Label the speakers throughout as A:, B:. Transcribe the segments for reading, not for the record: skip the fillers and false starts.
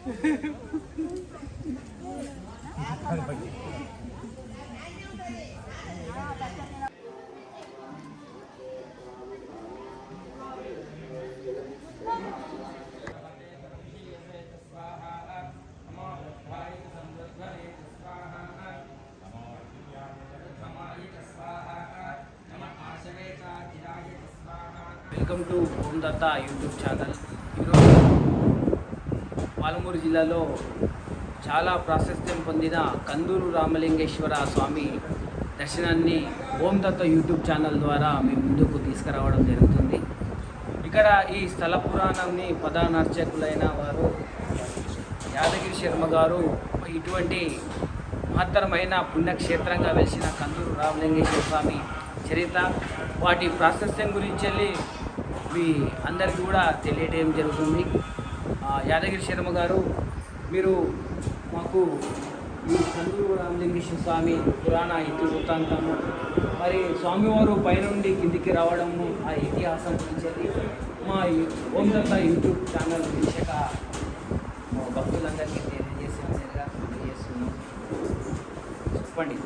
A: Welcome to Om Datta YouTube channel. ఈరోజు పాలమూరు జిల్లాలో చాలా ప్రాశస్త్యం పొందిన కందూరు రామలింగేశ్వర స్వామి దర్శనాన్ని ఓం దత్త యూట్యూబ్ ఛానల్ ద్వారా మేము ముందుకు తీసుకురావడం జరుగుతుంది. ఇక్కడ ఈ స్థల పురాణాన్ని ప్రధాన అర్చకులైన వారు యాదగిరి శర్మ గారు ఇటువంటి మహత్తరమైన పుణ్యక్షేత్రంగా వెలిసిన కందూరు రామలింగేశ్వర స్వామి చరిత్ర, వాటి ప్రాశస్త్యం గురించి వెళ్ళి మీ అందరికీ కూడా తెలియటం జరుగుతుంది. యాదగిరి శర్మ గారు, మీరు మాకు ఈ కందూరు రామలింగేశ్వర స్వామి పురాణ ఇతివృత్తాంతము, మరి స్వామివారు పైనుండి కిందికి రావడము, ఆ ఇతిహాసం గురించి మా ఓం దత్త యూట్యూబ్ ఛానల్ వీక్షక భక్తులందరికీ తెలియజేస్తున్నాం. చెప్పండి.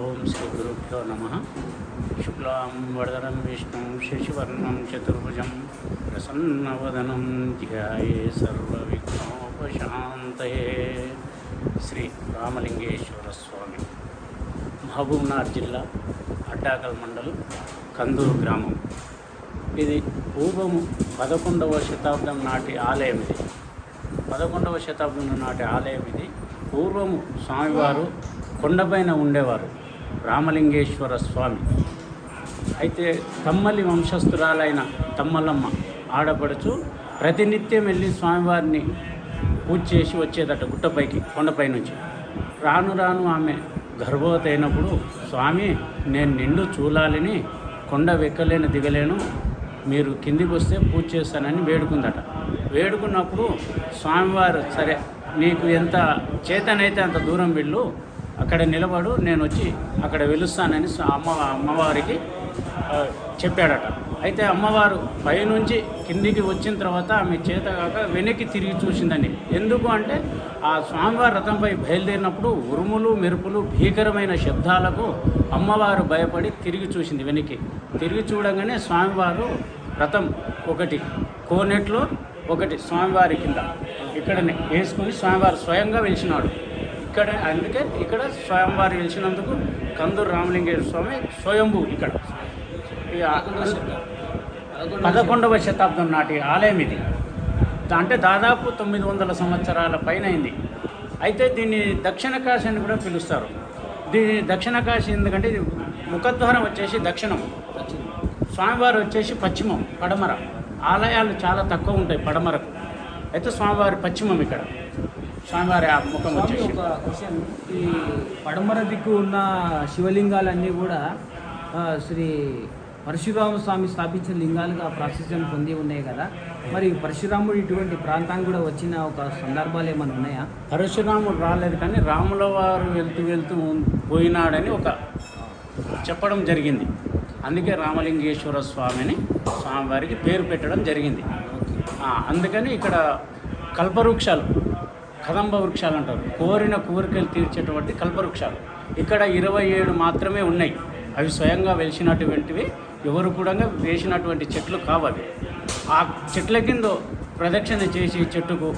B: ఓం శ్రీ గురుభ్యో నమః. శుక్లాం వరదరం విష్ణుం శశివర్ణం చతుర్భుజం ప్రసన్నవదనం ధ్యాయే సర్వవిఘ్నోపశాంతయే. శ్రీ రామలింగేశ్వర స్వామి, మహబూబ్నగర్ జిల్లా అడ్డాకల్ మండలం, కందూరు గ్రామం. ఇది పూర్వము 11వ శతాబ్దం నాటి ఆలయం. ఇది 11వ శతాబ్దం నాటి ఆలయం. ఇది పూర్వము స్వామివారు కొండపైన ఉండేవారు, రామలింగేశ్వర స్వామి. అయితే తమ్మలి వంశస్థురాలైన తమ్మలమ్మ ఆడపడుచు ప్రతినిత్యం వెళ్ళి స్వామివారిని పూజ చేసి వచ్చేదట గుట్టపైకి, కొండపై నుంచి. రాను రాను ఆమె గర్భవతి అయినప్పుడు, స్వామి నేను నిండు చూలాలని కొండ వెక్కలేను దిగలేను, మీరు కిందికి వస్తే పూజ చేస్తానని వేడుకుందట. వేడుకున్నప్పుడు స్వామివారు, సరే నీకు ఎంత చేతనైతే అంత దూరం వెళ్ళు, అక్కడ నిలబడు, నేను వచ్చి అక్కడ వెలుస్తానని అమ్మవారికి చెప్పాడట. అయితే అమ్మవారు పైనుంచి కిందికి వచ్చిన తర్వాత ఆమె చేత కాక వెనక్కి తిరిగి చూసిందని. ఎందుకు అంటే ఆ స్వామివారి రథంపై బయలుదేరినప్పుడు ఉరుములు మెరుపులు భీకరమైన శబ్దాలకు అమ్మవారు భయపడి తిరిగి చూసింది. వెనక్కి తిరిగి చూడగానే స్వామివారు రథం ఒకటి కోనెట్లో, ఒకటి స్వామివారి కింద ఇక్కడనే వేసుకొని స్వామివారు స్వయంగా వెలిసినాడు. ఇక్కడ అందుకే ఇక్కడ స్వామివారు వెలిసినందుకు కందూరు రామలింగేశ్వర స్వామి స్వయంభూ. ఇక్కడ 11వ శతాబ్దం నాటి ఆలయం ఇది. అంటే దాదాపు 900 సంవత్సరాల పైన అయింది. అయితే దీన్ని దక్షిణ కాశీ అని కూడా పిలుస్తారు. దీని దక్షిణ కాశీ ఎందుకంటే ఇది ముఖద్వారం వచ్చేసి దక్షిణం, స్వామివారు వచ్చేసి పశ్చిమం, పడమర. ఆలయాలు చాలా తక్కువ ఉంటాయి పడమరకు. అయితే స్వామివారి పశ్చిమం, ఇక్కడ స్వామివారి ఆ ముఖం వచ్చేసి.
A: ఒక క్వశ్చన్, ఈ పడమర దిక్కు ఉన్న శివలింగాలన్నీ కూడా శ్రీ పరశురామ స్వామి స్థాపించిన లింగాలుగా ప్రాశస్త్యం పొంది ఉన్నాయి కదా, మరి పరశురాముడు ఇటువంటి ప్రాంతానికి కూడా వచ్చిన ఒక సందర్భాలు ఏమైనా ఉన్నాయా?
B: పరశురాముడు రాలేదు, కానీ రాముల వారు వెళ్తూ పోయినాడని ఒక చెప్పడం జరిగింది. అందుకే రామలింగేశ్వర స్వామిని స్వామివారికి పేరు పెట్టడం జరిగింది. అందుకని ఇక్కడ కల్పవృక్షాలు, కదంబ వృక్షాలు అంటారు, కోరిన కోరికలు తీర్చేటువంటి కల్పవృక్షాలు ఇక్కడ 27 మాత్రమే ఉన్నాయి. అవి స్వయంగా వెలిసినటువంటివి, ఎవరు కూడా వేసినటువంటి చెట్లు కావవి. ఆ చెట్ల కింద ప్రదక్షిణ చేసి చెట్టుకు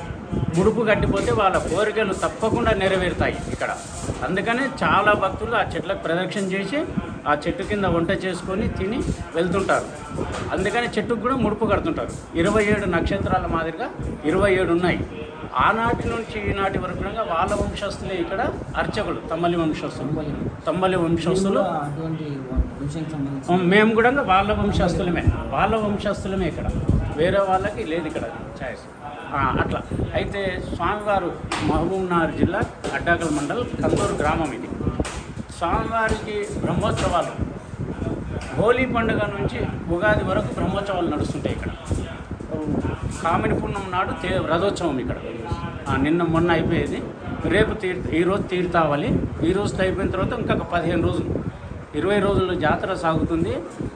B: ముడుపు కట్టిపోతే వాళ్ళ కోరికలు తప్పకుండా నెరవేరుతాయి ఇక్కడ. అందుకనే చాలా భక్తులు ఆ చెట్లకు ప్రదక్షిణ చేసి ఆ చెట్టు కింద వంట చేసుకొని తిని వెళ్తుంటారు. అందుకని చెట్టుకు కూడా ముడుపు కడుతుంటారు. 27 నక్షత్రాల మాదిరిగా 27 ఉన్నాయి. ఆనాటి నుంచి ఈనాటి వరకు కూడా వాళ్ళ వంశస్థులే ఇక్కడ అర్చకులు, తమ్మలి వంశస్థులు. మేము కూడా వాళ్ళ వంశస్థులమే ఇక్కడ, వేరే వాళ్ళకి లేదు ఇక్కడ ఛాయిస్. అట్లా. అయితే స్వామివారు మహబూబ్నగర్ జిల్లా అడ్డాకల్ మండల్, కందూరు గ్రామం. ఇది స్వామివారికి బ్రహ్మోత్సవాలు హోలీ పండుగ నుంచి ఉగాది వరకు బ్రహ్మోత్సవాలు నడుస్తుంటాయి ఇక్కడ. కామిని పున్నం నాడు రథోత్సవం ఇక్కడ. మొన్న అయిపోయేది, రేపు ఈరోజు తీర్థావళి. ఈ రోజుతో అయిపోయిన తర్వాత ఇంకొక 15 రోజులు 20 రోజులు జాతర సాగుతుంది.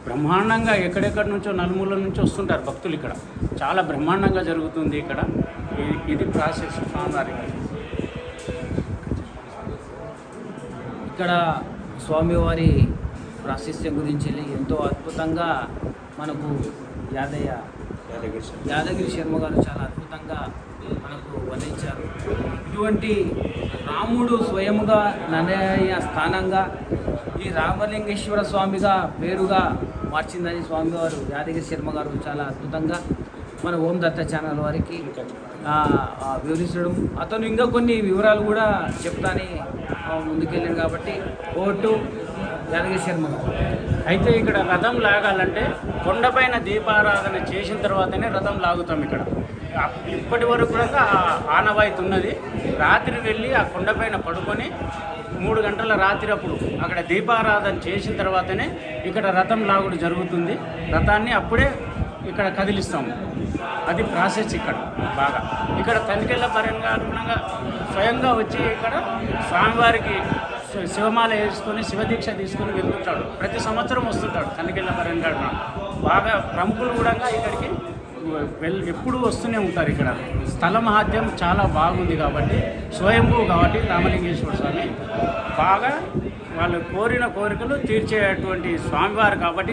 B: బ్రహ్మాండంగా ఎక్కడెక్కడి నుంచో నలుమూల నుంచి వస్తుంటారు భక్తులు. ఇక్కడ చాలా బ్రహ్మాండంగా జరుగుతుంది. ఇక్కడ ఇది ప్రాసెస్ స్వామివారికి.
A: ఇక్కడ స్వామివారి ప్రాశస్త్యం గురించి ఎంతో అద్భుతంగా మనకు యాదగిరి శర్మ గారు చాలా అద్భుతంగా మనకు వర్ణించారు. ఇటువంటి రాముడు స్వయముగా నన్నయ్య స్థానంగా ఈ రామలింగేశ్వర స్వామిగా పేరుగా మార్చిందని స్వామివారు యాదగిరి శర్మ గారు చాలా అద్భుతంగా మన ఓం దత్త ఛానల్ వారికి వివరించడం, అతను ఇంకా కొన్ని వివరాలు కూడా చెప్తాని ముందుకెళ్ళాను. కాబట్టి ఓటు యాదగిరి శర్మ గారు.
B: అయితే ఇక్కడ రథం లాగాలంటే కొండపైన దీపారాధన చేసిన తర్వాతనే రథం లాగుతాం. ఇక్కడ ఇప్పటి వరకు కూడా ఆనవాయితీ ఉన్నది. రాత్రి వెళ్ళి ఆ కొండపైన పడుకొని 3 గంటల రాత్రి అప్పుడు అక్కడ దీపారాధన చేసిన తర్వాతనే ఇక్కడ రథం లాగుడు జరుగుతుంది. రథాన్ని అప్పుడే ఇక్కడ కదిలిస్తాము. అది ప్రాసెస్ ఇక్కడ బాగా. ఇక్కడ తనికెళ్ళ పరంగా అనుగుణంగా స్వయంగా వచ్చి ఇక్కడ స్వామివారికి శివమాల వేసుకొని శివదీక్ష తీసుకొని వెళ్తుంటాడు. ప్రతి సంవత్సరం వస్తుంటాడు తనికెళ్ళ పరంగా. బాగా ప్రముఖులు కూడా ఇక్కడికి ఎప్పుడూ వస్తూనే ఉంటారు. ఇక్కడ స్థల మహాత్యం చాలా బాగుంది కాబట్టి, స్వయంభూ కాబట్టి రామలింగేశ్వర స్వామి బాగా వాళ్ళు కోరిన కోరికలు తీర్చేటువంటి స్వామివారు కాబట్టి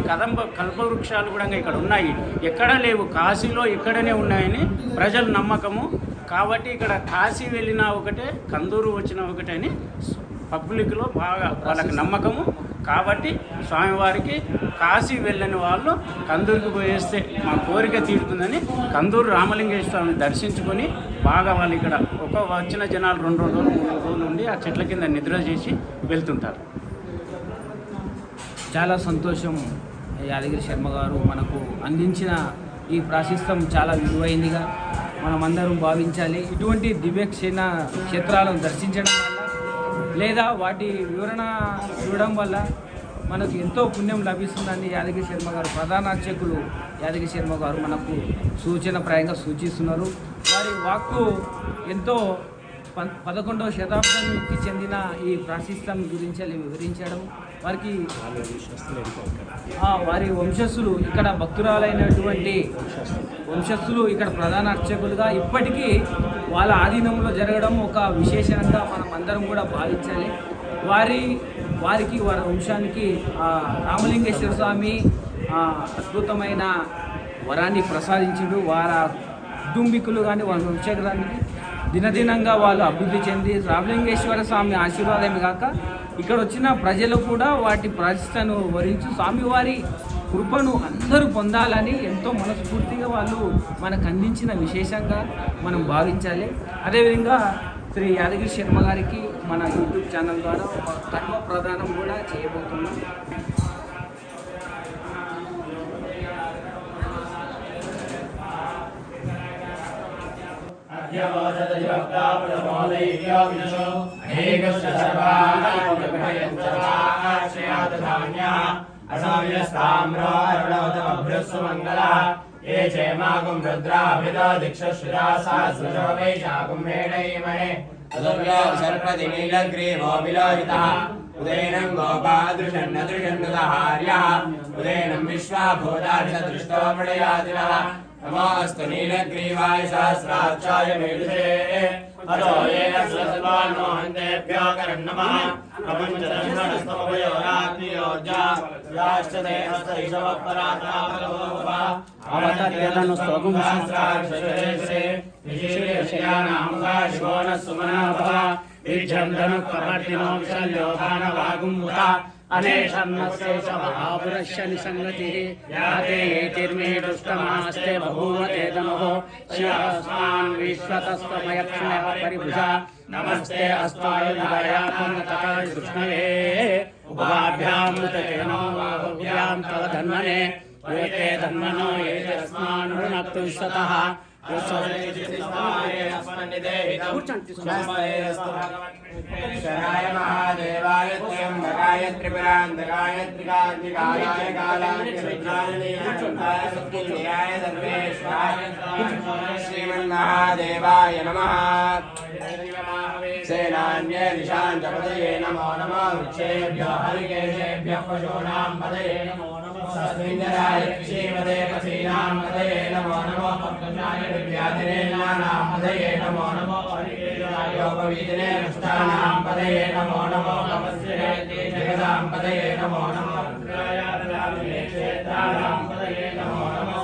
B: కల్పవృక్షాలు కూడా ఇక్కడ ఉన్నాయి. ఎక్కడా లేవు, కాశీలో ఇక్కడనే ఉన్నాయని ప్రజల నమ్మకము. కాబట్టి ఇక్కడ కాశీ వెళ్ళినా ఒకటే, కందూరు వచ్చినా ఒకటే అని పబ్లిక్లో బాగా వాళ్ళకి నమ్మకము. కాబట్టి స్వామివారికి కాశీ వెళ్ళని వాళ్ళు కందూరుకు పోయేస్తే మా కోరిక తీరుతుందని కందూరు రామలింగేశ్వర స్వామిని దర్శించుకొని బాగా వాళ్ళు ఇక్కడ వచ్చిన జనాలు 2 రోజులు 3 రోజులు ఉండి ఆ చెట్ల కింద నిద్ర చేసి వెళ్తుంటారు. చాలా సంతోషం. యాదగిరి శర్మ గారు మనకు అందించిన ఈ ప్రాశస్త్యం చాలా విలువైందిగా మనమందరం భావించాలి. ఇటువంటి క్షేత్రాలను దర్శించడం వల్ల లేదా వాటి వివరణ చూడడం వల్ల మనకు ఎంతో పుణ్యం లభిస్తుందని యాదగిరి శర్మ గారు, ప్రధాన అర్చకులు యాదగిరి శర్మ గారు మనకు సూచనప్రాయంగా సూచిస్తున్నారు. వారి వాక్కు ఎంతో 11వ శతాబ్దానికి చెందిన ఈ ప్రాశస్త్యం గురించి వివరించడం, వారి వంశస్థులు ఇక్కడ భక్తురాలైనటువంటి వంశస్థులు ఇక్కడ ప్రధాన అర్చకులుగా ఇప్పటికీ వాళ్ళ ఆధీనంలో జరగడం ఒక విశేషంగా మనం అందరం కూడా భావించాలి. వారి వంశానికి రామలింగేశ్వర స్వామి అద్భుతమైన వరాన్ని ప్రసాదించుడు. వారి కుటుంబీకులు కానీ వాళ్ళ వంశకులానికి దినదినంగా వాళ్ళు అభివృద్ధి చెంది రామలింగేశ్వర స్వామి ఆశీర్వాదమే కాక ఇక్కడ వచ్చిన ప్రజలు కూడా వాటి ప్రతిష్టను వరించి స్వామివారి కృపను అందరూ పొందాలని ఎంతో మనస్ఫూర్తిగా వాళ్ళు మనకు అందించిన విశేషంగా మనం భావించాలి. అదేవిధంగా శ్రీ యాదగిరి శర్మ గారికి మన యూట్యూబ్ ఛానల్ ద్వారా ఒక కర్మ ప్రదానం కూడా చేయబోతున్నాం.
C: ये चेमागुं रुद्राभितो दिक्षुश्रुता सहस्रशो वैशाखुं मेढैमहे तदुर्यो सर्पतिनीलग्रीवो विलोहितः उदयनं गोपादृशन्नदृशन्नुदहार्यः उदयनं विश्वाभूतादिशदृष्टो मृडयादिनः नमोऽस्तु नीलग्रीवाय सहस्राक्षाय मेढुषे अतो येन सर्वान् मोहन्तेभ्यो करन्नमः प्रपञ्चदर्शनस्तमयोरात्रियोर्जा याश्चते हस्तैषवपरातापलोभः
B: అవతర్యతను స్తోకం
C: सहस्राक्षरे विशेषयानामुखा शिवो न सुमनाभः विजन्धनु कपर्दिनो विशल्योभानवागुमुता
B: అనేషన్నశేషమహాపురస్య నిసంగతిః యాతే ఏతిర్మే దుష్టమాస్తే బభూవతే తమః శివస్మాన్ విశ్వతస్వమయక్షణః పరిభుజా నమస్తే అస్తాయుధాయాత్మనతకాయ కృష్ణయే ఉపాభ్యాం తేనోభ్యాం తవ ధన్మనే ఏతే ధన్మనో ఏతస్మాన్ రుణక్తు విశ్వతః
C: शराय महादेवाय त्र्यंबकाय त्रिपुरांतकाय त्रिकाग्निकाय कालाग्निरुद्राय नीलकंठाय सत्कुंजयाय सर्वेश्वराय श्रीमन्महादेवाय नमः। सेनान्ये दिशां जपतये नमो नमः। वृक्षेभ्यो हरिकेशेभ्यः पशूनां पतये नमो नमः। तस्मिन्नराय क्षीमदे पसीनां पदये नमो नमः पद्मजाय विद्याधिने नानां पदये नमो नमः योगवीदिने नष्टानां पदये नमो नमः नमस्ते जगदां पदये नमो नमः क्षेत्राणां पदये नमो नमः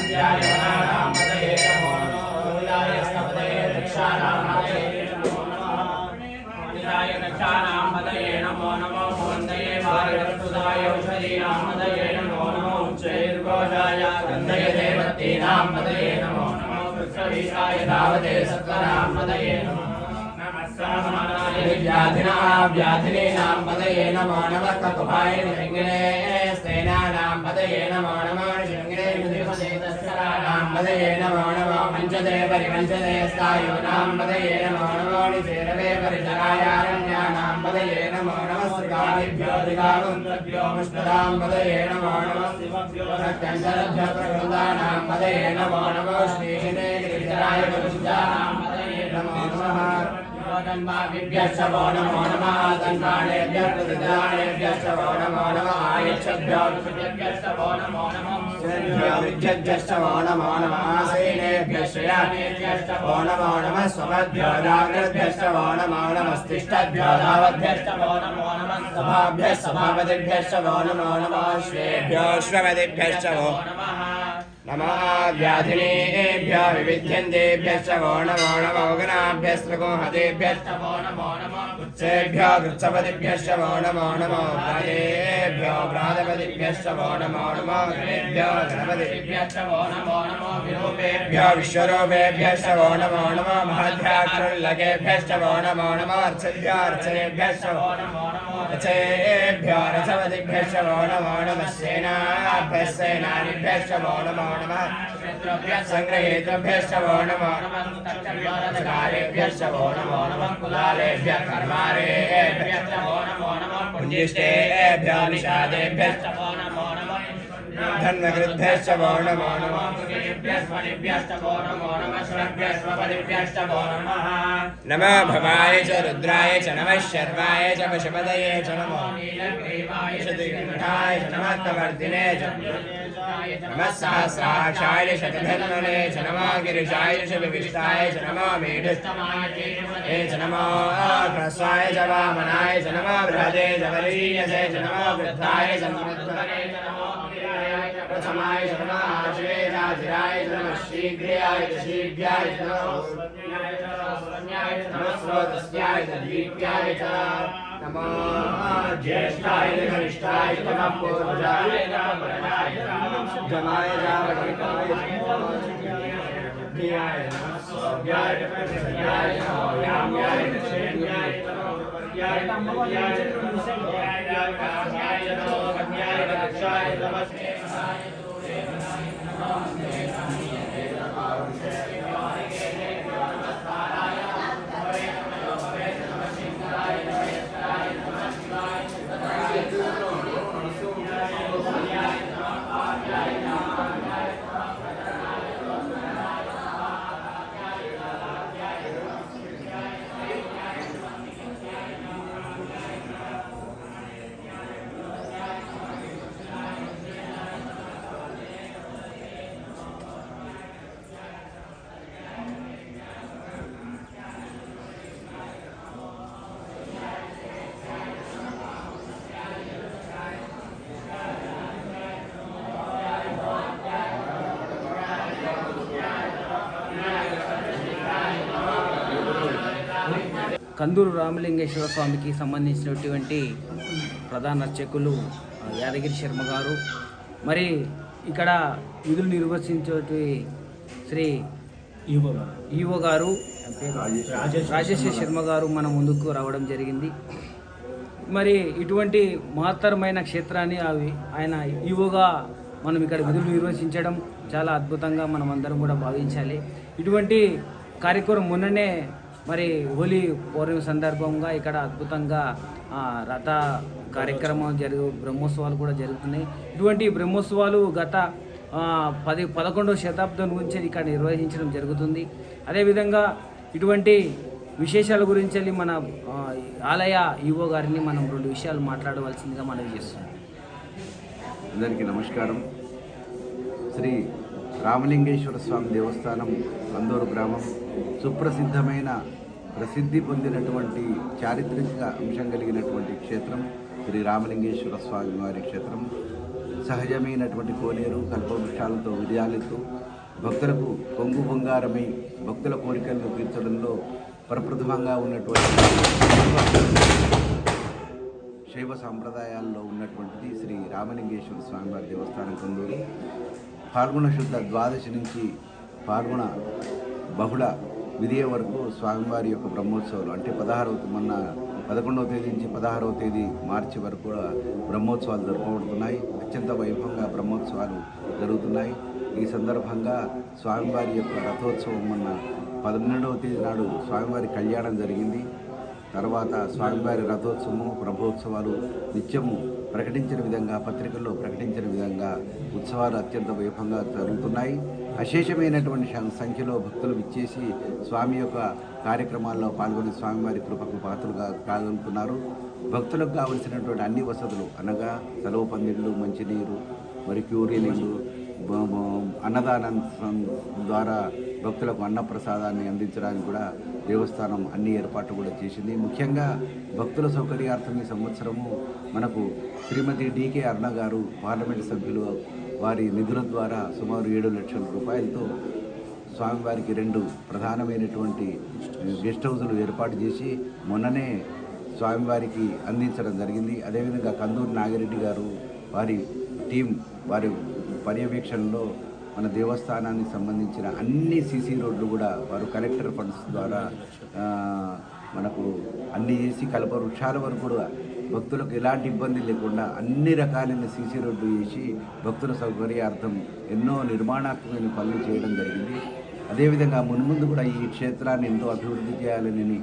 C: ध्यानानां पदये नमो नमः पदये रक्षाणां पदये नमो नमः रक्षाणां पदये नमो नमः वन्दये भारतसुधाय औषधीनां पदये नमो नमः उच्चैर्घोषाय गन्धये देवतीनां पदये नमो नमः वृक्षवीषाय धावते सत्वरां पदये नमः व्याधिनीनां पदये नमो नमः ककुभाय निषङ्गिने स्तेनानां पदये नमो नमः निषङ्गिने निधिपदेतस्कराणां पदये नमो नमः पञ्चदे परिपञ्चदे स्थायूनां पदये नमो नमः निचेरवे परिचरायारण्यानां पदये नमो नमः श्रीकारिभ्यो दिगावन्तभ्यो मुष्टदां पदये नमो नमः शिवभ्यो सत्यञ्जलभ्यो प्रकृतानां पदये नमो नमः श्रीशिने गिरिधराय परिशुद्धानां पदये नमो नमः तन्माभ्यश्च वो नमो नमः तन्माणेभ्यः प्रतिदानेभ्यश्च वो नमो नमः आयुष्यभ्यो विद्यभ्यश्च वो नमो नमः विद्यभ्यश्च वो नमो नमः सेनेभ्यश्च यानेभ्यश्च वो नमो नमः स्वभ्यो जाग्रद्भ्यश्च वो नमो नमः स्तिष्ठभ्यो धावद्भ्यश्च वो नमो नमः सभाभ्यः सभापतिभ्यश्च वो नमो नमः श्वेभ्यो श्वपतिभ्यश्च वो नमः नमः व्याधिनेभ्यो विविध्यन्तेभ्यश्च वो नमो नमः गणाभ्यस्त्रिगोहतेभ्यश्च वो नमो नमः उच्चेभ्यो गृत्सपतिभ्यश्च वो नमो नमः व्रातेभ्यो व्रातपतिभ्यश्च वो नमो नमः गणेभ्यो गणपतिभ्यश्च वो नमो नमः विरूपेभ्यो विश्वरूपेभ्यश्च वो नमो नमः महद्भ्याक्षुल्लकेभ्यश्च वो नमो नमः अर्चभ्यो अर्चनेभ्यश्च वो नमो नमः रचेभ्यो रचपतिभ्यश्च वो नमो नमः सेनाभ्यः सेनानिभ्यश्च वो नमो संग्रहेतुभ्यश्च वो नमो नमः वो नमो नमः कुलालेभ्यः कर्मारेभ्यश्च वो नमो नमः पुण्यिष्ठेभ्यः निषादेभ्यश्च वो नमो नमः धन्वकृद्भ्यश्च वो नमो नमः स्वनिभ्यश्च वो नमो नमः स्वभ्यश्च वो नमः नमः भवाय च रुद्राय च नमः शर्वाय च पशुपतये च नमो नीलग्रीवाय च दिग्मुखाय च नमः कवर्धिने च नमः सहस्राक्षाय शतधन्वने च नमः गिरिशाय च विविष्टाय च नमः मेढस्तमाय च नमः ह्रस्वाय च वामनाय च नमः बृहदे च वरीयसे च नमः वृद्धाय च नमः प्रथमाय च नमः आश्वेजाधिराय च नमः शीघ्राय च शीघ्राय च नमः स्रोतस्याय च दीप्याय च नमो ज्येष्ठाय च कनिष्ठाय च नमः पूर्वजाय च परजाय च जमाय च वटिकाय च धियाय च नमः सौभ्याय च प्रसन्नाय च मौयाम्याय च क्षेम्याय च पर्याय च अम्मवाय च प्रसन्नाय च काम्याय च कन्याय च रक्षाय च नमस्ते
A: కందూరు రామలింగేశ్వర స్వామికి సంబంధించినటువంటి ప్రధాన అర్చకులు యాదగిరి శర్మ గారు, మరి ఇక్కడ విధులు నిర్వర్తించేటి శ్రీ ఈవో గారు రాజేశ్వర శర్మ గారు మన ముందుకు రావడం జరిగింది. మరి ఇటువంటి మహత్తరమైన క్షేత్రాన్ని ఆయన ఈవోగా మనం ఇక్కడ విధులు నిర్వహించడం చాలా అద్భుతంగా మనం అందరం కూడా భావించాలి. ఇటువంటి కార్యక్రమం మొన్ననే మరి హోలీ పౌర్ణమి సందర్భంగా ఇక్కడ అద్భుతంగా రథ కార్యక్రమం బ్రహ్మోత్సవాలు కూడా జరుగుతున్నాయి. ఇటువంటి బ్రహ్మోత్సవాలు గత 11వ శతాబ్దం నుంచి ఇక్కడ నిర్వహించడం జరుగుతుంది. అదేవిధంగా ఇటువంటి విశేషాల గురించి మన ఆలయ ఈవో గారిని మనం 2 విషయాలు మాట్లాడవలసిందిగా మనవి చేస్తున్నాం.
D: అందరికీ నమస్కారం. శ్రీ రామలింగేశ్వర స్వామి దేవస్థానం కందూరు గ్రామం సుప్రసిద్ధమైన ప్రసిద్ధి పొందినటువంటి చారిత్రక అంశం కలిగినటువంటి క్షేత్రం శ్రీ రామలింగేశ్వర స్వామి వారి క్షేత్రం. సహజమైనటువంటి కోనేరు కల్పవృక్షాలతో విజయాలతో భక్తులకు కొంగు బంగారమై భక్తుల కోరికలను తీర్చడంలో ప్రప్రథమంగా ఉన్నటువంటి శైవ సాంప్రదాయాల్లో ఉన్నటువంటిది శ్రీ రామలింగేశ్వర స్వామివారి దేవస్థానం కందూరు. పాల్గొన శుద్ధ ద్వాదశి నుంచి పాల్గొన బహుళ విధియ వరకు స్వామివారి యొక్క బ్రహ్మోత్సవాలు అంటే 11వ తేదీ నుంచి 16వ తేదీ మార్చి వరకు కూడా బ్రహ్మోత్సవాలు జరుపబడుతున్నాయి. అత్యంత వైభవంగా బ్రహ్మోత్సవాలు జరుగుతున్నాయి. ఈ సందర్భంగా స్వామివారి యొక్క రథోత్సవం మొన్న 12వ తేదీ నాడు స్వామివారి కళ్యాణం జరిగింది. తర్వాత స్వామివారి రథోత్సవము బ్రహ్మోత్సవాలు నిత్యము ప్రకటించిన విధంగా పత్రికల్లో ప్రకటించిన విధంగా ఉత్సవాలు అత్యంత వైభవంగా జరుగుతున్నాయి. అశేషమైనటువంటి సంఖ్యలో భక్తులు విచ్చేసి స్వామి యొక్క కార్యక్రమాల్లో పాల్గొని స్వామివారి కృపకు పాత్రలుగా కాగలుగుతున్నారు. భక్తులకు కావలసినటువంటి అన్ని వసతులు అనగా సెలవు పందిళ్ళు, మంచినీరు, మరి క్యూరీ నీళ్ళు, అన్నదానం ద్వారా భక్తులకు అన్నప్రసాదాన్ని అందించడానికి కూడా దేవస్థానం అన్ని ఏర్పాట్లు కూడా చేసింది. ముఖ్యంగా భక్తుల సౌకర్యార్థం ఈ సంవత్సరము మనకు శ్రీమతి డికే అరుణ గారు పార్లమెంటు సభ్యులు వారి నిధుల ద్వారా సుమారు 7 లక్షల రూపాయలతో స్వామివారికి 2 ప్రధానమైనటువంటి గెస్ట్ హౌజులు ఏర్పాటు చేసి మొన్ననే స్వామివారికి అందించడం జరిగింది. అదేవిధంగా కందూరు నాగిరెడ్డి గారు వారి టీం వారి పర్యవేక్షణలో మన దేవస్థానానికి సంబంధించిన అన్ని సీసీ రోడ్లు కూడా వారు కలెక్టర్ ఫండ్స్ ద్వారా మనకు అన్ని చేసి కల్పవృక్షాల వరకు కూడా భక్తులకు ఎలాంటి ఇబ్బంది లేకుండా అన్ని రకాలైన సీసీ రోడ్లు చేసి భక్తుల సౌకర్యార్థం ఎన్నో నిర్మాణాత్మకమైన పనులు చేయడం జరిగింది. అదేవిధంగా మున్ముందు కూడా ఈ క్షేత్రాన్ని ఎంతో అభివృద్ధి చేయాలని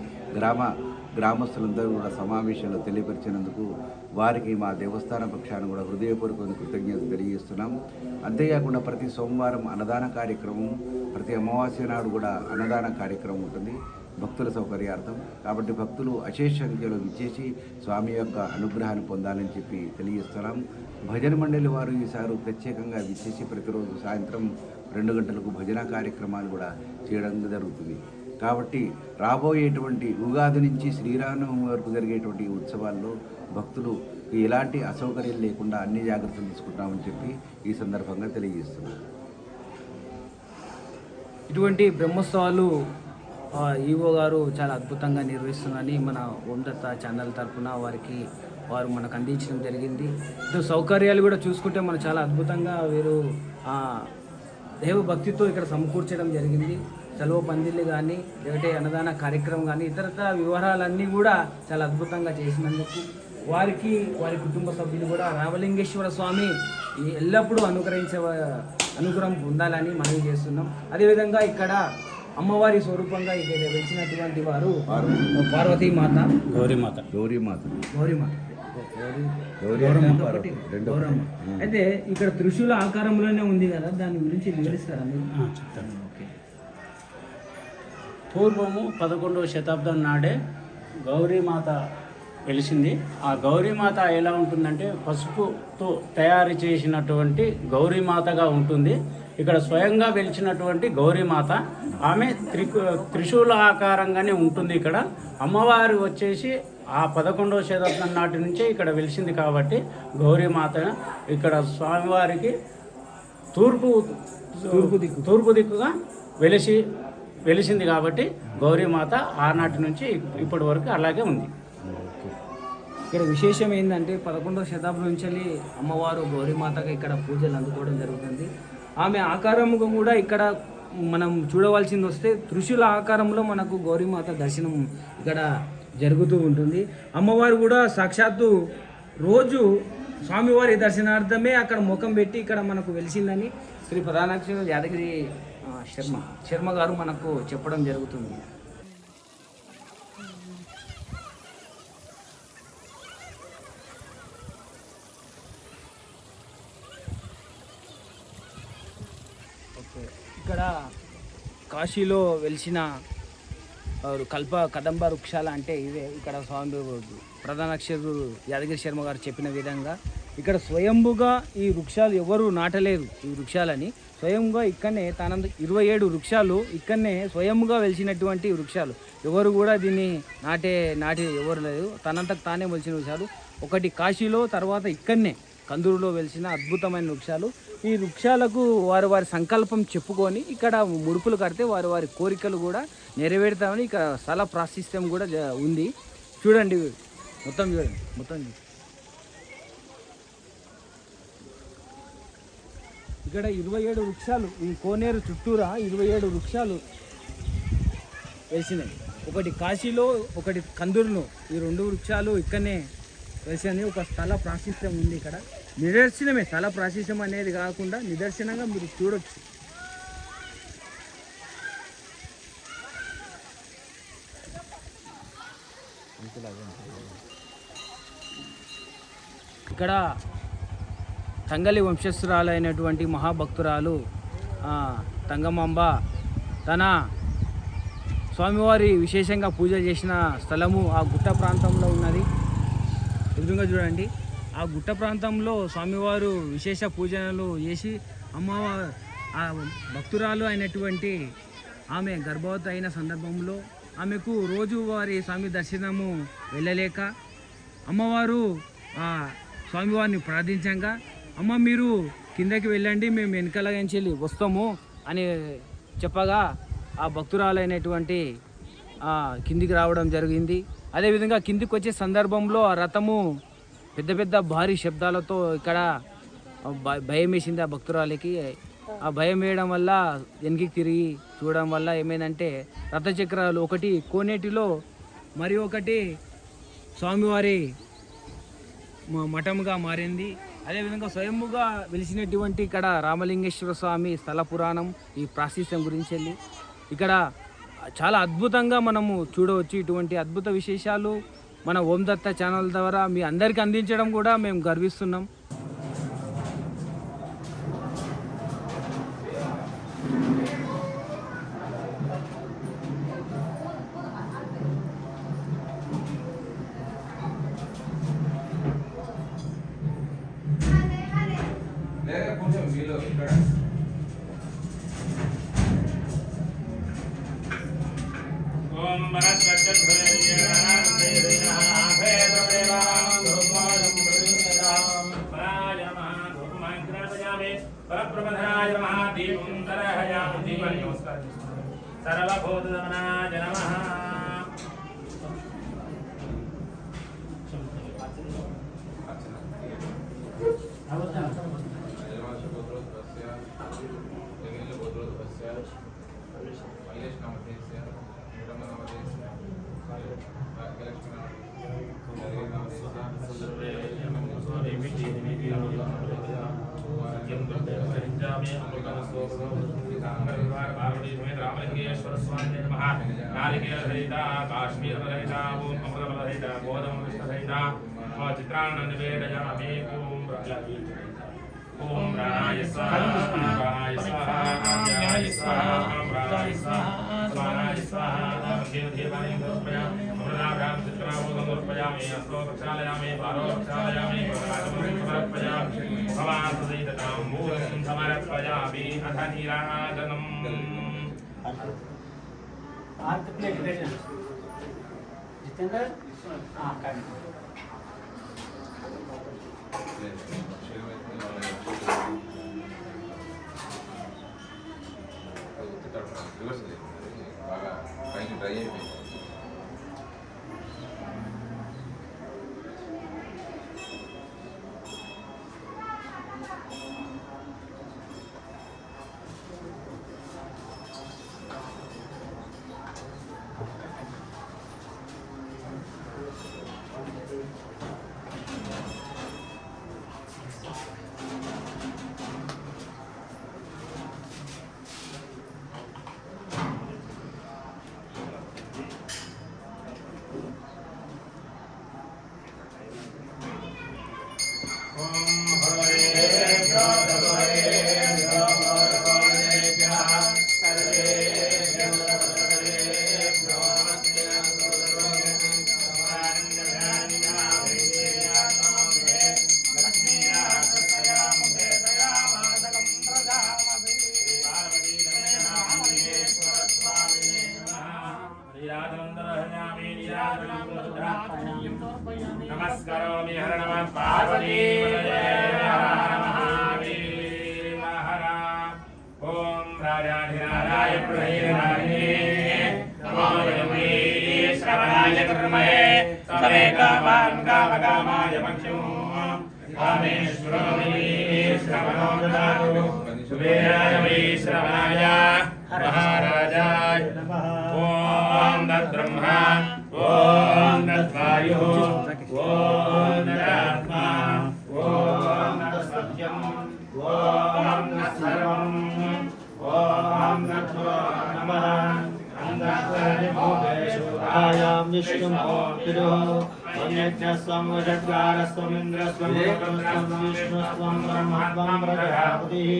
D: గ్రామస్తులందరూ కూడా సమావేశంలో తెలియపరిచినందుకు వారికి మా దేవస్థాన పక్షాన్ని కూడా హృదయపూర్వక కృతజ్ఞతలు తెలియజేస్తున్నాం. అంతేకాకుండా ప్రతి సోమవారం అన్నదాన కార్యక్రమం, ప్రతి అమావాస్య నాడు కూడా అన్నదాన కార్యక్రమం ఉంటుంది భక్తుల సౌకర్యార్థం. కాబట్టి భక్తులు అశేష సంఖ్యలో విచ్చేసి స్వామి యొక్క అనుగ్రహాన్ని పొందాలని చెప్పి తెలియజేస్తున్నాం. భజన మండలి వారు ఈసారి ప్రత్యేకంగా విచ్చేసి ప్రతిరోజు సాయంత్రం 2 గంటలకు భజన కార్యక్రమాలు కూడా చేయడం జరుగుతుంది. కాబట్టి రాబోయేటువంటి ఉగాది నుంచి శ్రీరామనవమి వరకు జరిగేటువంటి ఉత్సవాల్లో భక్తులు ఎలాంటి అసౌకర్యం లేకుండా అన్ని జాగ్రత్తలు తీసుకుంటామని చెప్పి ఈ సందర్భంగా తెలియజేస్తున్నాను.
A: ఇటువంటి బ్రహ్మోత్సవాలు ఈవో గారు చాలా అద్భుతంగా నిర్వహిస్తున్నారని మన ఓందత్త ఛానల్ తరఫున వారు మనకు అందించడం జరిగింది. సౌకర్యాలు కూడా చూసుకుంటే మనం చాలా అద్భుతంగా వీరు దేవభక్తితో ఇక్కడ సమకూర్చడం జరిగింది. సెలవు పందిళ్ళు కానీ లేదంటే అన్నదాన కార్యక్రమం కానీ ఇతరతర వివరాలన్నీ కూడా చాలా అద్భుతంగా చేసినందుకు వారి కుటుంబ సభ్యులు కూడా రామలింగేశ్వర స్వామి ఎల్లప్పుడూ అనుగ్రహం పొందాలని మనవి చేస్తున్నాం. అదేవిధంగా ఇక్కడ అమ్మవారి స్వరూపంగా ఇక్కడ వెలిచినటువంటి వారు పార్వతీమాత, గౌరీమాత. అయితే ఇక్కడ త్రిశూల ఆకారంలోనే ఉంది కదా, దాని గురించి వివరిస్తారా మీరు?
B: చెప్తాను. ఓకే. పూర్వము 11వ శతాబ్దం నాడే గౌరీమాత వెలిసింది. ఆ గౌరీమాత ఎలా ఉంటుందంటే పసుపుతో తయారు చేసినటువంటి గౌరీమాతగా ఉంటుంది. ఇక్కడ స్వయంగా వెలిచినటువంటి గౌరీమాత ఆమె త్రిశూల ఆకారంగానే ఉంటుంది. ఇక్కడ అమ్మవారు వచ్చేసి ఆ 11వ శతాబ్దం నాటి నుంచే ఇక్కడ వెలిసింది కాబట్టి గౌరీమాత ఇక్కడ స్వామివారికి తూర్పు దిక్కుగా వెలిసింది కాబట్టి గౌరీమాత ఆనాటి నుంచి ఇప్పటి వరకు అలాగే ఉంది.
A: ఇక్కడ విశేషం ఏంటంటే 11వ శతాబ్దం నుంచి అమ్మవారు గౌరీమాతగా ఇక్కడ పూజలు అందుకోవడం జరుగుతుంది. ఆమె ఆకారముగా కూడా ఇక్కడ మనం చూడవలసింది వస్తే త్రిశూల ఆకారంలో మనకు గౌరీమాత దర్శనం ఇక్కడ జరుగుతూ ఉంటుంది. అమ్మవారు కూడా సాక్షాత్తు రోజు స్వామివారి దర్శనార్థమే అక్కడ ముఖం పెట్టి ఇక్కడ మనకు వెలిసిందని శ్రీ ప్రధానాక్షర యాదగిరి శర్మ గారు మనకు చెప్పడం జరుగుతుంది. ఇక్కడ కాశీలో వెలిసిన కదంబ వృక్షాలు అంటే ఇవే. ఇక్కడ స్వామి ప్రధానాక్షరుడు యాదగిరి శర్మ గారు చెప్పిన విధంగా ఇక్కడ స్వయంభుగా ఈ వృక్షాలు ఎవరు నాటలేరు. ఈ వృక్షాలని స్వయంగా ఇక్కడనే 27 వృక్షాలు ఇక్కడనే స్వయంగా వెలిసినటువంటి వృక్షాలు. ఎవరు కూడా దీన్ని నాటి ఎవరు లేదు. తనంతకు తానే వెలిసిన వృక్షాలు. ఒకటి కాశీలో, తర్వాత ఇక్కడనే కందూరులో వెలిసిన అద్భుతమైన వృక్షాలు. ఈ వృక్షాలకు వారి సంకల్పం చెప్పుకొని ఇక్కడ ముడుపులు కడితే వారి కోరికలు కూడా నెరవేరుతామని ఇక్కడ స్థల ప్రాశస్త్యం కూడా ఉంది. చూడండి, మొత్తం చూడండి. ఇక్కడ 27 వృక్షాలు, ఈ కోనేరు చుట్టూరా 27 వృక్షాలు వేసినాయి. ఒకటి కాశీలో, ఒకటి కందూరులో. ఈ 2 వృక్షాలు ఇక్కడనే వేసినాయి. ఒక స్థల ప్రాశస్త్యం ఉంది ఇక్కడ. నిదర్శనమే, స్థల ప్రాశస్త్యం అనేది కాకుండా నిదర్శనంగా మీరు చూడొచ్చు. ఇక్కడ తంగలి వంశస్థురాలైనటువంటి మహాభక్తురాలు తంగమాంబ తన స్వామివారి విశేషంగా పూజ చేసిన స్థలము ఆ గుట్ట ప్రాంతంలో ఉన్నది. ఎదురుగా చూడండి, ఆ గుట్ట ప్రాంతంలో స్వామివారు విశేష పూజలు చేసి ఆ భక్తురాలు అయినటువంటి ఆమె గర్భవతి అయిన సందర్భంలో ఆమెకు రోజువారి స్వామి దర్శనము వెళ్ళలేక అమ్మవారు స్వామివారిని ప్రార్థించగా, అమ్మ మీరు కిందకి వెళ్ళండి, మేము వెనకలగించి వస్తాము అని చెప్పగా ఆ భక్తురాలైనటువంటి కిందికి రావడం జరిగింది. అదేవిధంగా కిందికి వచ్చే సందర్భంలో ఆ రథము పెద్ద భారీ శబ్దాలతో ఇక్కడ భయం వేసింది ఆ భక్తురాలికి. ఆ భయం వేయడం వల్ల వెనక్కి తిరిగి చూడడం వల్ల ఏమైందంటే రథచక్రాలు ఒకటి కోనేటిలో, మరి ఒకటి స్వామివారి మఠముగా మారింది. అదేవిధంగా స్వయంగా వెలిసినటువంటి ఇక్కడ రామలింగేశ్వర స్వామి స్థల పురాణం, ఈ ప్రాశస్త్యం గురించి వెళ్ళి ఇక్కడ చాలా అద్భుతంగా మనము చూడవచ్చు. ఇటువంటి అద్భుత విశేషాలు మన ఓం దత్త ఛానల్ ద్వారా మీ అందరికీ అందించడం కూడా మేము గర్విస్తున్నాం.
E: కొంచెం వీళ్ళు ఇక్కడ
C: ఓం పరబ్రహ్మధరాయ నమః దీపం దర్శయామి దీపాన్ని నమస్కారం సర్వభూతదమనాయ నమః రామలింగేశ్వర స్వామి నమః నారికేల సహిత కాశ్మీర సహిత ఓం అమృత సహిత గోధుమ కృష్ణ సహిత చిత్రాన్న నివేదయామి ఓం ప్రాణాయ స్వాహా ప్రాణాయ స్వాహా ప్రాణాయ స్వాహా ప్రాణాయ స్వాహా స్వాహాయ స్వాహా దేవదేవాయ సమర్పయామి అమృతాభ్యాం చిత్రామోదం సమర్పయామి అస్తో ప్రక్షాళయామి పారో ప్రక్షాళయామి సమర్పయామి భవాన్ సహిత తాంబూలం సమర్పయామి అథ నీరాజనం
B: जितेंद्र
E: బాగా పైకి డ్రై అయిపోయింది.
C: ओम राजाधिराजाय प्रभुराजे नमो देवी श्रवणाय कर्मये तवे कामकामाय पक्षो कामेश्वरो श्रवणो ददातु सुवेराय वै श्रवणाय महाराजाय ओम तद्ब्रह्मा ओम तद्वायुः ओम तदात्मा ओम तत्सत्यम् ओम तत्सर्वम् ओम नमो नमः
F: आयां विष्णुमूर्तिरो यज्ञस्वं वषट्कारस्वं इन्द्रस्वं लोकस्वं विष्णुस्वं ब्रह्मत्वं प्रजापतिः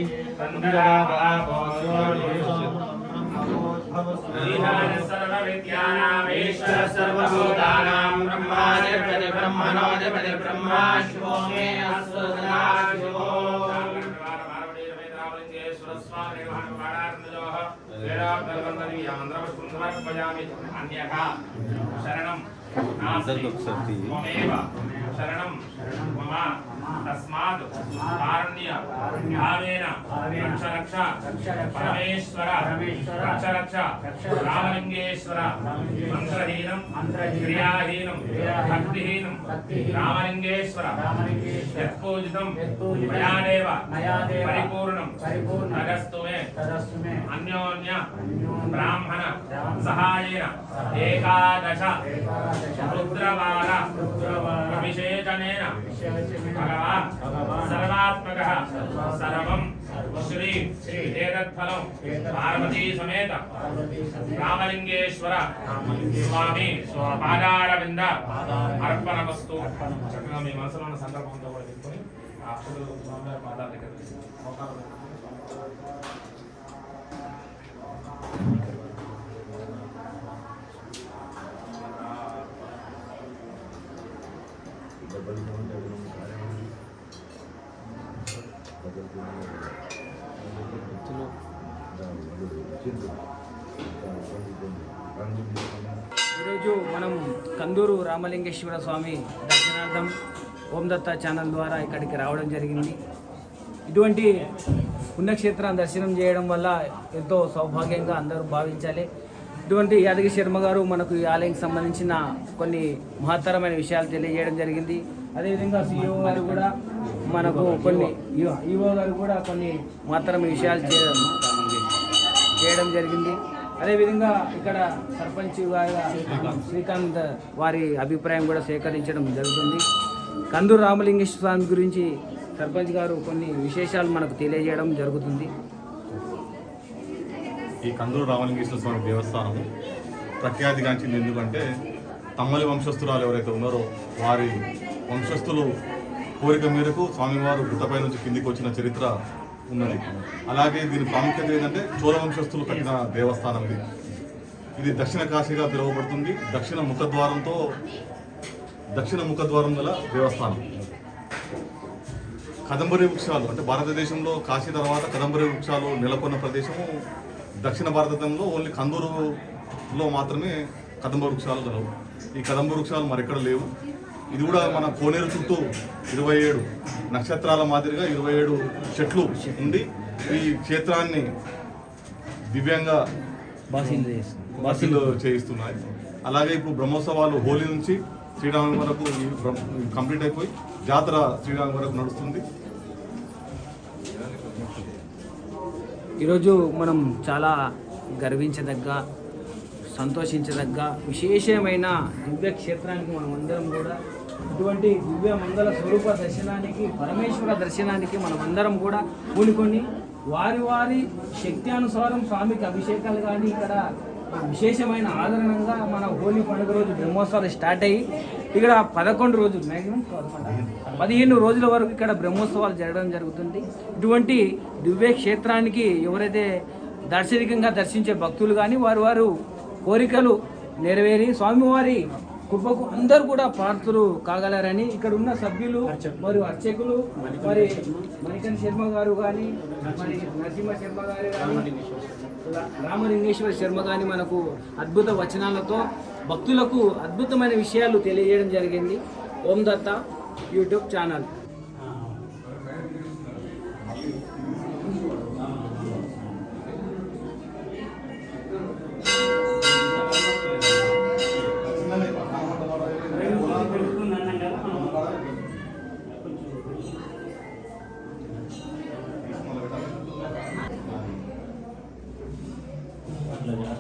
C: सर्वविद्यानामीश्वर सर्वभूतानां ब्रह्माधिपति ब्रह्मणोऽधिपति ब्रह्मा शिवो मे अस्वदनाशिवो शरणं शरणं मम तस्मात् कारुण्य भावेन रक्ष रक्ष परमेश्वर रक्ष रक्ष रामलिंगेश्वर मंत्रहीनं क्रियाहीनं भक्तिहीनं रामलिंगेश्वर यत्पूजितं मयादेव परिपूर्णं तदस्तु मे अन्योन्य ब्राह्मण सहायेन एकादश रुद्रवार अभिषेचनेन भगवान् सर्वात्मकः सर्वं श्री एतत्फलं पार्वती समेत रामलिंगेश्वर स्वामी पादारविंद अर्पणमस्तु చక్కగా మీ మనసులో ఉన్న సందర్భంతో కూడా తీసుకొని అక్షులు స్వామివారి పాదాల దగ్గర
A: ఈరోజు మనం కందూరు రామలింగేశ్వర స్వామి దర్శనార్థం ఓం దత్త ఛానల్ ద్వారా ఇక్కడికి రావడం జరిగింది. ఇటువంటి పుణ్యక్షేత్రం దర్శనం చేయడం వల్ల ఎంతో సౌభాగ్యంగా అందరూ భావించాలి. ఇటువంటి యాదగిరి శర్మ గారు మనకు ఈ ఆలయానికి సంబంధించిన కొన్ని మహత్తరమైన విషయాలు తెలియజేయడం జరిగింది. అదేవిధంగా ఈఓ గారు కూడా మనకు కొన్ని మహత్తరమైన విషయాలు చేయడం జరిగింది. అదేవిధంగా ఇక్కడ సర్పంచ్ శ్రీకాంత్ వారి అభిప్రాయం కూడా సేకరించడం జరుగుతుంది. కందూరు రామలింగేశ్వర స్వామి గురించి సర్పంచ్ గారు కొన్ని విశేషాలు మనకు తెలియజేయడం జరుగుతుంది.
G: ఈ కందూరు రామలింగేశ్వర స్వామి దేవస్థానం ప్రఖ్యాతిగాంచింది. ఎందుకంటే తమ్మలి వంశస్థురాలు ఎవరైతే ఉన్నారో వారి వంశస్థులు కోరిక మేరకు స్వామివారు గుట్టపై నుంచి కిందికి వచ్చిన చరిత్ర ఉన్నది. అలాగే దీని ప్రాముఖ్యత ఏంటంటే చోళ వంశస్థులు కట్టిన దేవస్థానం ఇది దక్షిణ కాశీగా పిలువబడుతుంది. దక్షిణ ముఖద్వారం గల దేవస్థానం. కదంబరి వృక్షాలు అంటే భారతదేశంలో కాశీ తర్వాత కదంబరి వృక్షాలు నెలకొన్న ప్రదేశము దక్షిణ భారతదేశంలో ఓన్లీ కందూరులో మాత్రమే కదంబ వృక్షాలు గలవు. ఈ కదంబ వృక్షాలు మరెక్కడ లేవు. ఇది కూడా మన కోనేరు చుట్టూ 27 నక్షత్రాల మాదిరిగా 27 చెట్లు ఉండి ఈ క్షేత్రాన్ని దివ్యంగా బాసిలు చేయిస్తున్నాయి. అలాగే ఇప్పుడు బ్రహ్మోత్సవాలు హోలీ నుంచి శ్రీరామం వరకు కంప్లీట్ అయిపోయి జాతర శ్రీరామం వరకు నడుస్తుంది.
A: ఈరోజు మనం చాలా గర్వించదగ్గ, సంతోషించదగ్గ విశేషమైన దివ్య క్షేత్రానికి మనం అందరం కూడా ఇటువంటి దివ్య మంగళ స్వరూప దర్శనానికి, పరమేశ్వర దర్శనానికి మనం అందరం కూడా పూనుకొని వారి శక్తి అనుసారం స్వామికి అభిషేకాలు కానీ ఇక్కడ విశేషమైన ఆదరణంగా మన హోలీ పండుగ రోజు బ్రహ్మోత్సవాలు స్టార్ట్ అయ్యి ఇక్కడ 11 రోజులు మ్యాక్సిమం 15 రోజుల వరకు ఇక్కడ బ్రహ్మోత్సవాలు జరగడం జరుగుతుంది. ఇటువంటి దివ్య క్షేత్రానికి ఎవరైతే దార్శనికంగా దర్శించే భక్తులు కానీ వారు కోరికలు నెరవేరి స్వామివారి కృపకు అందరూ కూడా పాత్రులు కాగలరని ఇక్కడ ఉన్న సభ్యులు మరియు అర్చకులు మరి మణికంఠ శర్మ గారు కానీ మరి నరసింహ శర్మ గారు కానీ రామలింగేశ్వర శర్మ కానీ మనకు అద్భుత వచనాలతో భక్తులకు అద్భుతమైన విషయాలు తెలియజేయడం జరిగింది. ఓం దత్త యూట్యూబ్ ఛానల్.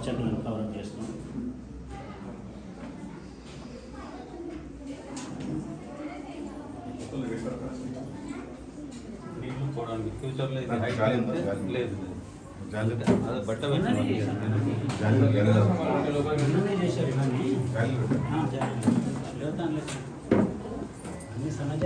B: స్ట్రక్చర్లను కవర్ చేస్తున్నాం.
H: నీళ్లు పోవడానికి ఫ్యూచర్లో ఇది హైట్
G: గాలి
H: అయితే
G: ఉందా? గాలి.
H: లేదు
G: జాలి
H: అదే బట్ట
B: ఉన్నది
H: పెట్టిన
G: జాలి
B: ఉన్నదే చేశారు ఇవన్నీ.
G: జాలి
B: లేవుతాను లేదు అన్ని సన్నజ